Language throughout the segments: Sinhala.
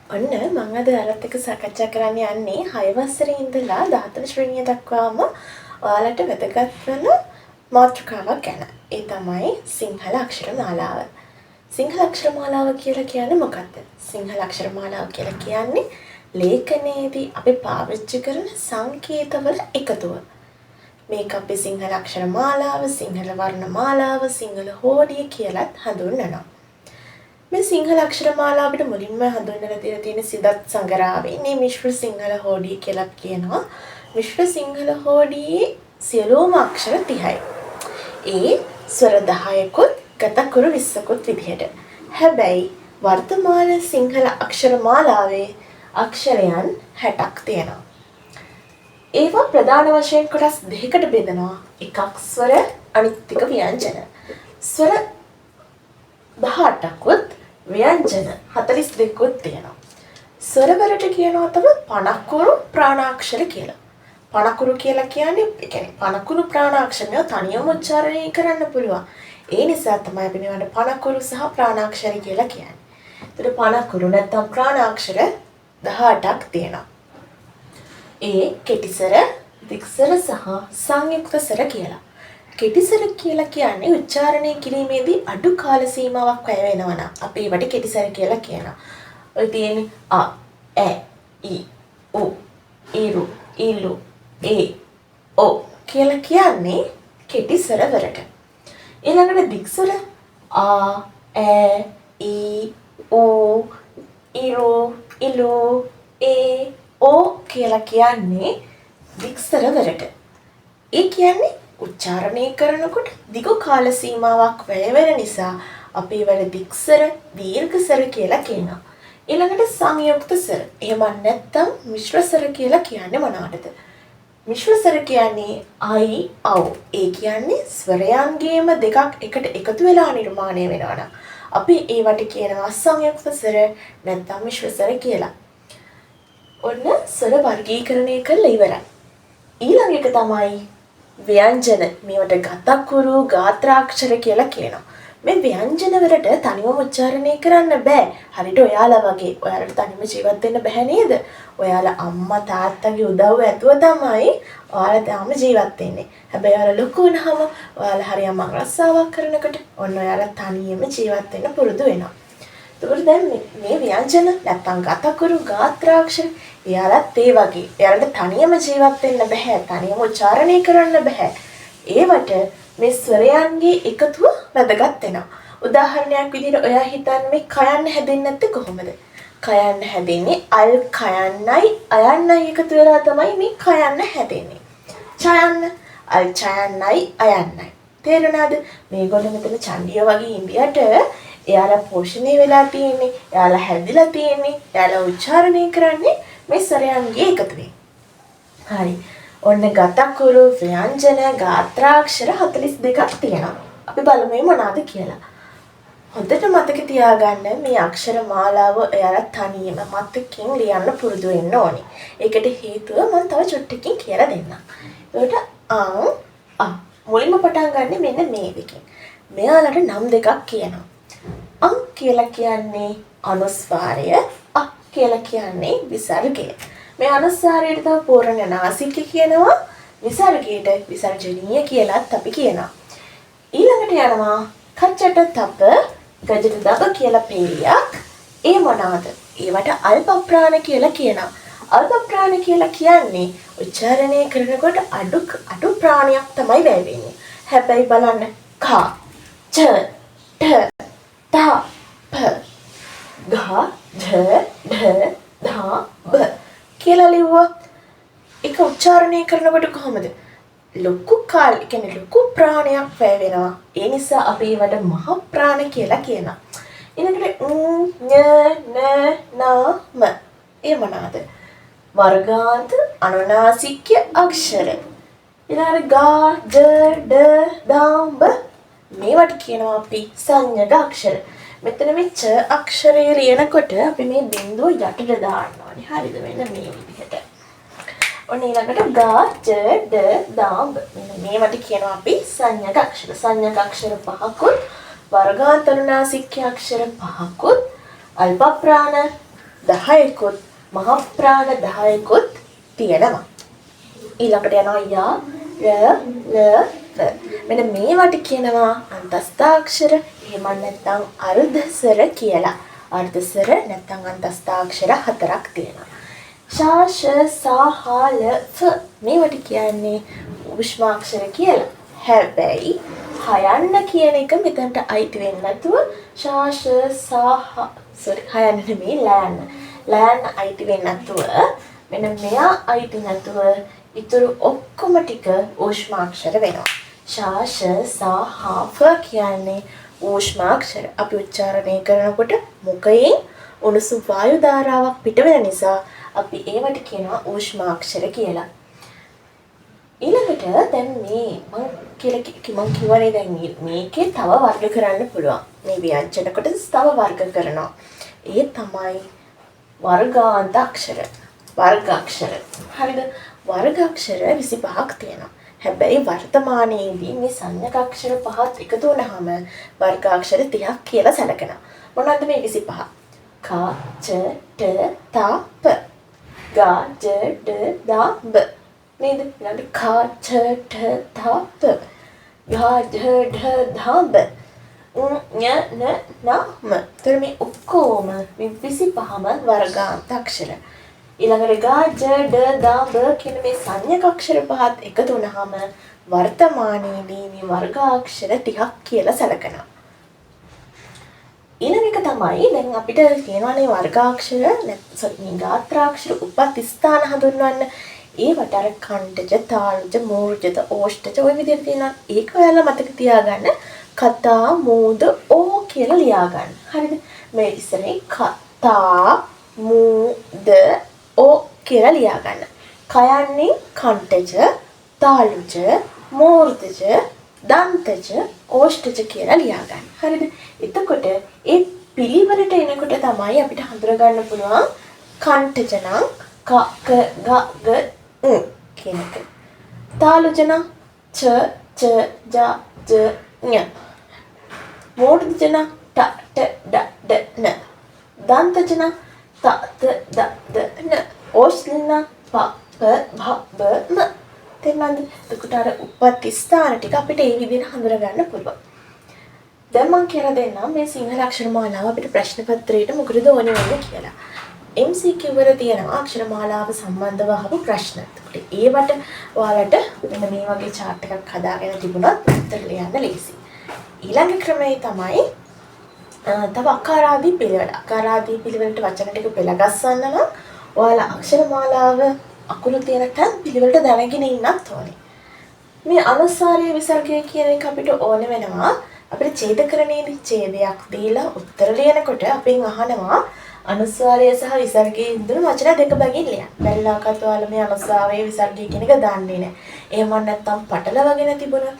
ඔන්න මම අද ඔයාලත් එක්ක සාකච්ඡා කරන්න යන්නේ 6 වසරේ ඉඳලා 14 ශ්‍රේණිය දක්වාම ඔයාලට වැදගත් වෙන මාතෘකාවක් ගැන. ඒ තමයි සිංහල අක්ෂර මාලාව. සිංහල අක්ෂර මාලාව කියලා කියන්නේ මොකක්ද? සිංහල අක්ෂර මාලාව කියලා කියන්නේ ලේඛනයේදී අපි පාවිච්චි කරන සංකේතවල එකතුව. මේක අපි සිංහල අක්ෂර මාලාව, සිංහල වර්ණ මාලාව, සිංහල හෝඩිය කියලාත් හඳුන්වනවා. මේ සිංහල අක්ෂර මාලාවට මුලින්ම හඳුන්වලා දීලා තියෙන සිදත් සංගරාවේ මේ මිශ්‍ර සිංහල හෝඩිය කියලා කියනවා. මිශ්‍ර සිංහල හෝඩියේ සියලුම අක්ෂර 30යි. ඒ ස්වර 10කුත් ගතකුරු 20කුත් විදිහට. හැබැයි වර්තමාන සිංහල අක්ෂර මාලාවේ අක්ෂරයන් 60ක් තියෙනවා. ඒවා ප්‍රධාන වශයෙන් කොටස් දෙකකට බෙදනවා. එකක් ස්වර අනිත් එක ව්‍යංජන. ස්වර 18කුත් ව්‍යංජන 42කුත් තියෙනවා. ස්වරවලට කියනවා තමයි පණකුරු ප්‍රාණාක්ෂර කියලා. පණකුරු කියලා කියන්නේ ඒ කියන්නේ පණකුරු ප්‍රාණාක්ෂරය තනියම උච්චාරණය කරන්න පුළුවන්. ඒ නිසා තමයි අපි මේවට පණකුරු සහ ප්‍රාණාක්ෂර කියලා කියන්නේ. ඒතර පණකුරු නැත්නම් ප්‍රාණාක්ෂර 18ක් තියෙනවා. ඒ කෙටිසර, දික්සර සහ සංයුක්ත සර කියලා. කෙටිසර කියලා කියන්නේ උච්චාරණය කිරීමේදී අඩු කාල සීමාවක් වැය වෙනවා නම් අපි ඒවට කෙටිසර කියලා කියනවා. ඔය තියෙන්නේ අ, ඈ, ඊ, උ, ඊරු, ඊලු, ඒ, ඔ කියලා කියන්නේ කෙටිසර වලට. ඊළඟට දික්සර ආ, ඈ, ඊ, ඌ, ඊරු, ඉලු, ඒ, ඔ කියලා කියන්නේ දික්සර වලට. ඒ කියන්නේ උච්චාරණය කරනකොට දිගු කාල සීමාවක් වැය වෙන නිසා අපි ඒවට දික්සර, දීර්ඝසර කියලා කියනවා. ඊළඟට සංයුක්ත සර. එහෙම නැත්නම් මිශ්‍ර සර කියලා කියන්නේ මොනවටද? මිශ්‍ර සර කියන්නේ අයි, අව්. ඒ කියන්නේ ස්වරයන්ගේම දෙකක් එකට එකතු වෙලා නිර්මාණය වෙනවා නම් අපි ඒවට කියනවා සංයුක්ත සර නැත්නම් මිශ්‍ර සර කියලා. ඔන්න ස්වර වර්ගීකරණය කරලා ඉවරයි. ඊළඟ එක තමයි ව්‍යංජන. මේවට ගතකුරු ගාත්‍රාක්ෂර කියලා කියනවා. මේ ව්‍යංජන වලට තනිවම උච්චාරණය කරන්න බෑ. හරියට ඔයාලා වගේ. ඔයාලට තනියම ජීවත් වෙන්න බෑ නේද? ඔයාලා අම්මා තාත්තගේ උදව්ව ඇතුව තමයි ඔයාලා තාම ජීවත් වෙන්නේ. හැබැයි ඔයාලා ලොකු වුණාම ඔයාලා හරිය අම්මා රස්සාවක් කරනකොට ඔන්න ඔයාලා තනියම ජීවත් වෙන්න පුරුදු වෙනවා. ඒකෝර දැන් මේ ව්‍යංජන නැත්නම් ගතකුරු ගාත්‍රාක්ෂර එයාලත් ඒ වගේ. එයාලට තනියම ජීවත් වෙන්න බෑ. තනියම උච්චාරණය කරන්න බෑ. ඒවට මේ ස්වරයන්ගේ එකතුව වැදගත් වෙනවා. උදාහරණයක් විදිහට ඔයා හිතන්නේ මේ කයන්න හැදෙන්නේ නැත්තේ කොහොමද? කයන්න හැදෙන්නේ අල් කයන්නයි අයන්නයි එකතු වෙලා තමයි මේ කයන්න හැදෙන්නේ. ඡයන්න අල් ඡයන්නයි අයන්නයි. තේරුණාද? මේගොල්ලෝ මෙතන චණ්ඩිය වගේ ඉන්දියට එයාලා පෝෂණය වෙලා තියෙන්නේ, එයාලා හැදිලා තියෙන්නේ, එයාලා උච්චාරණය කරන්නේ මේ ස්වරයන්ගේ එකතුවෙන්. හරි. ඔන්න ගතකුරු ව්‍යංජන ගාත්‍රාක්ෂර 42ක් තියෙනවා. අපි බලමු මොනවාද කියලා. හොඳට මතක තියාගන්න මේ අක්ෂර මාලාව එයාලා තනියම මතකයෙන් ලියන්න පුරුදු වෙන්න ඕනේ. ඒකට හේතුව මම තව චුට්ටකින් කියලා දෙන්නම්. ඒකට මුලින්ම පටන් ගන්න මෙන්න මේ දෙකෙන්. මෙයාලට නම් දෙකක් කියනවා. අං කියලා කියන්නේ අනුස්වාරය, අ කියලා කියන්නේ විසර්ගය. මේ අනුස්වාරයට තව පූර්ණ නාසික කියනවා, විසර්ගයට විසර්ජනීය කියලාත් අපි කියනවා. ඊළඟට යනවා කච්චට තප, ගජට දබ කියලා පේලියක්. ඒ මොනවාද? ඒවට අල්ප ප්‍රාණ කියලා කියනවා. අල්ප ප්‍රාණ කියලා කියන්නේ උච්චාරණය කරනකොට අඩු ප්‍රාණයක් තමයි වැය වෙන්නේ. හැබැයි බලන්න ක, ච, ඨ, ත, ප, ග, ఝ, ಢ, ධ, බ කියලා ලිව්වා. ඒක උච්චාරණය කරනකොට කොහොමද? ලොකු කියන්නේ ලොකු ප්‍රාණයක් වැය වෙනවා. ඒ නිසා අපි ඒවට මහ ප්‍රාණ කියලා කියනවා. ඊළඟට ඤ, න, න, ම. ඒ මොනවාද? වර්ගාන්ත අනුනාසික අක්ෂර. ඊළඟට ග, ජ, ඩ, ඩ, බ. මේවට කියනවා අපි සංඥක අක්ෂර. මෙතන මේ ච අක්ෂරය ලියනකොට අපි මේ බිංදුව යටට දාන්න ඕනේ. හරිද? මෙන්න මේ විදිහට. ඔන්න ඊළඟට ග, ජ, ඩ, ද, බ. මේවට කියනවා අපි සංඥක අක්ෂර. සංඥක අක්ෂර 5කුත්, වර්ගාන්ත අනුනාසික අක්ෂර 5කුත්, අල්ප ප්‍රාණ 10කුත් මහ ප්‍රාණ 10කුත් තියෙනවා. ඊළඟට යනවා ය මෙන්න මේවට කියනවා අන්තස්ථාක්ෂර. එහෙම නැත්නම් අර්ධස්වර කියලා. අර්ධස්වර නැත්නම් අන්තස්ථාක්ෂර 4ක් තියෙනවා. ශා ෂ සා හා ල ෆ මේවට කියන්නේ උෂ්මාක්ෂර කියලා. හැබැයි හයන්න කියන එක මෙතනට අයිති වෙන්නේ නැතුව ශා ෂ සා හා හයන්න නෙමෙයි ලෑන්න අයිති වෙන්නේ නැතුව මෙන්න මෙයා අයිති නැතුව ඉතුරු ඔක්කොම ටික ඌෂ්මාක්ෂර වෙනවා. ශා ෂ සා හා ෆ කියන්නේ ඌෂ්මාක්ෂර. අපි උච්චාරණය කරනකොට මුඛයෙන් උණුසුම් වායු ධාරාවක් පිට වෙන නිසා අපි ඒවට කියනවා ඌෂ්මාක්ෂර කියලා. ඊළඟට දැන් මේ මම කියවනේ දැන් මේකේ තව වර්ග කරන්න පුළුවන්. මේ ව්‍යංජන කොටස තව වර්ග කරනවා. ඒ තමයි වර්ගාන්ත අක්ෂර. වර්ගාක්ෂර. හරිද? වර්ගාක්ෂර 25ක් තියෙනවා. හැබැයි වර්තමානයේදී මේ සංඥක අක්ෂර පහත් එකතු වුණාම වර්ගාක්ෂර 30ක් කියලා සැලකනවා. මොනවද මේ 25? ක ච ට ත ප ගා ජ ඩ ද බ නේද? ඊළඟ ක ච ට ත ප ගා ජ ඩ ද බ ඤ න න ම. තර මේ ඔක්කොම මේ 25ම වර්ගාන්ත අක්ෂර. ඊළඟට ගා ජ ඩ ද බ කියන මේ සංඥක අක්ෂර පහත් එකතු වුණාම වර්තමානයේදී මේ වර්ගාක්ෂර 30ක් කියලා සැලකනවා. ඊළඟ එක තමයි දැන් අපිට කියනවානේ වර්ගාක්ෂර මේ ගාත්‍රාක්ෂර උපත් ස්ථාන හඳුන්වන්න. ඒවට අර කණ්ඩජ, තාලජ, මූර්ජජ, ඕෂ්ඨජ ඔය විදිහට තියෙනවා. ඒක ඔයාලා මතක තියාගන්න. කතා, මූද, ඕ කියලා ලියා ගන්න. හරිද? මේ ඉස්සරේ කතා, මූද, ඕ කියලා ලියා ගන්න. කයන්නේ කණ්ඩජ, තාලජ, මූර්ජජ, දන්තජ, ඕෂ්ඨජ කියලා ලියා ගන්න. හරිද? එතකොට ඒ පිළිවෙලට එනකොට තමයි අපිට හඳුනා ගන්න පුළුවන් කණ්ඨජ නම් ක ක ග ග කියන එක. තාලජ නම් ච ච ජ ජ ඤ. මූර්ධජ නම් ට ට ඩ ඩ න. දන්තජ නම් ත ත ද ද න. ඕෂ්ඨජ නම් ප ප භ බ ම. තේරුණාද? එතකොට අර උපත් ස්ථාන ටික අපිට ඒ විදිහට හඳුනා ගන්න පුළුවන්. දැන් මම කියලා දෙන්නම් මේ සිංහල අක්ෂර මාලාව අපිට ප්‍රශ්න පත්‍රයට මොකටද ඕනේ වෙන්නේ කියලා. MCQ වල තියෙන අක්ෂර මාලාව සම්බන්ධව අහපු ප්‍රශ්න. ඒකට ඒවට ඔයාලට මෙන්න මේ වගේ chart එකක් හදාගෙන තිබුණොත් උත්තර ලියන්න ලේසි. ඊළඟ ක්‍රමය තමයි තව අකාරාදී පිළිවෙල. අකාරාදී පිළිවෙලට වචන ටික පෙළගස්සන්න නම් ඔයාලා අක්ෂර මාලාව අකුරු තියෙන තැන් පිළිවෙලට දැනගෙන ඉන්නත් ඕනේ. මේ අනුස්වාරය විසර්ගය කියන එක අපිට ඕන වෙනවා. අපිට ඡේදකරණයේදී ඡේදයක් දීලා උත්තර ලියනකොට අපෙන් අහනවා අනුස්වාරය සහ විසර්ගයේ ඉදන වචන දෙක බැගින් ලියන්න. බැලලාකත් ඔයාලා මේ අනුස්වාරයේ විසර්ගය කියන එක දාන්නේ නැහැ. එහෙම නැත්නම් පටලවගෙන තිබුණා.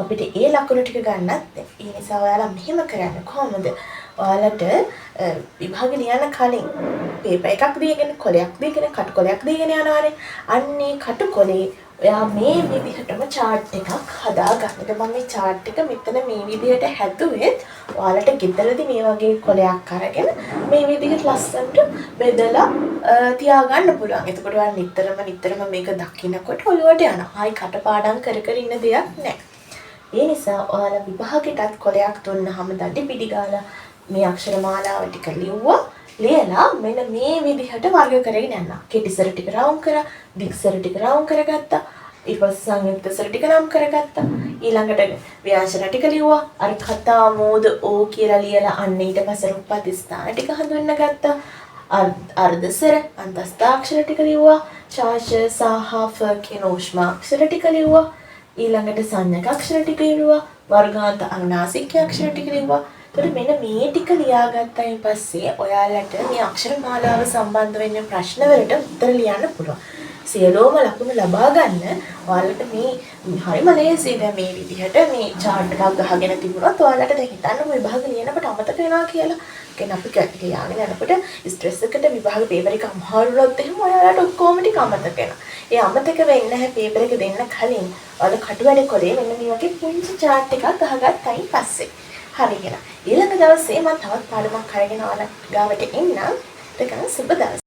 අපිට ඒ ලකුණු ටික ගන්නත් ඒ නිසා ඔයාලා මෙහෙම කරන්න කොහොමද? ඔයාලට විභාග ලියන්න කලින් පේපර් එකක් දීගෙන කොලයක් දීගෙන කටුකොලයක් දීගෙන යනවානේ. අන්නේ කටුකොලේ ඔයා මේ විදිහටම chart එකක් හදාගන්න. මම මේ chart එක මෙතන මේ විදිහට හැදුවෙත් ඔයාලට ගෙදරදී මේ වගේ කොලයක් අරගෙන මේ විදිහට ලස්සනට බෙදලා තියාගන්න පුළුවන්. එතකොට ඔයාලා නිතරම මේක දකින්නකොට ඔළුවට යනවා. ආයි කටපාඩම් කර ඉන්න දෙයක් නැහැ. ඒ නිසා ඔයාලා විභාගෙටත් කොලයක් දුන්නාම දඩි පිටි ගාලා මේ අක්ෂර මාලාව ටික ලිව්වා. ලියලා මෙන්න මේ විදිහට වර්ග කරගෙන යනවා. කෙටිසර ටික රවුම් කරා, දිග්සර ටික රවුම් කරගත්තා. ඊපස්සේ සංයුක්තසර ටික නම් කරගත්තා. ඊළඟට ව්‍යාකරණ ටික ලිව්වා. අර කතා මෝද ඕ කියලා ලියලා අන්න ඊට පස්සේ රූපපද ස්ථාන ටික හඳුන්වන්න ගත්තා. අර්ධසර අන්තස්ථාක්ෂර ටික ලිව්වා. ශාෂ සහ ෆ කියන ඌෂ්මාක්ෂර ටික ලිව්වා. ඊළඟට සංඥක අක්ෂර ටික ලිව්වා. වර්ගාන්ත අනුනාසික අක්ෂර ටික ලිව්වා. එතකොට මෙන්න මේ ටික ලියාගත්තායින් පස්සේ ඔයාලට මේ අක්ෂර මාලාව සම්බන්ධ වෙන ප්‍රශ්න වලට උත්තර ලියන්න පුළුවන්. සියලුම ලකුණු ලබා ගන්න ඔයාලට මේ හරිම ලේසියි. දැන් මේ විදිහට මේ chart එකක් ගහගෙන තිබුණොත් ඔයාලට දැන් හිතන්න විභාග ලියනකොට අමතක වෙනවා කියලා. කියන්නේ අපි ලියාගෙන යනකොට ස්ට්‍රෙස් එකට විභාග පේපර් එක අමාරුනොත් එහෙම ඔයාලට ඔක්කොම ටික අමතක වෙනවා. ඒ අමතක වෙන්නේ නැහැ පේපර් එක දෙන්න කලින් ඔයාලා කටුවැඩ කොලේ මෙන්න මේ වගේ පුංචි chart එකක් ගහගත්තයින් පස්සේ හරියට ඊළඟ දවසේ මම තවත් පාඩමක් අරගෙන ඔයාලා ගාවට එන්නම්. දෙකම සුබ දවසක්.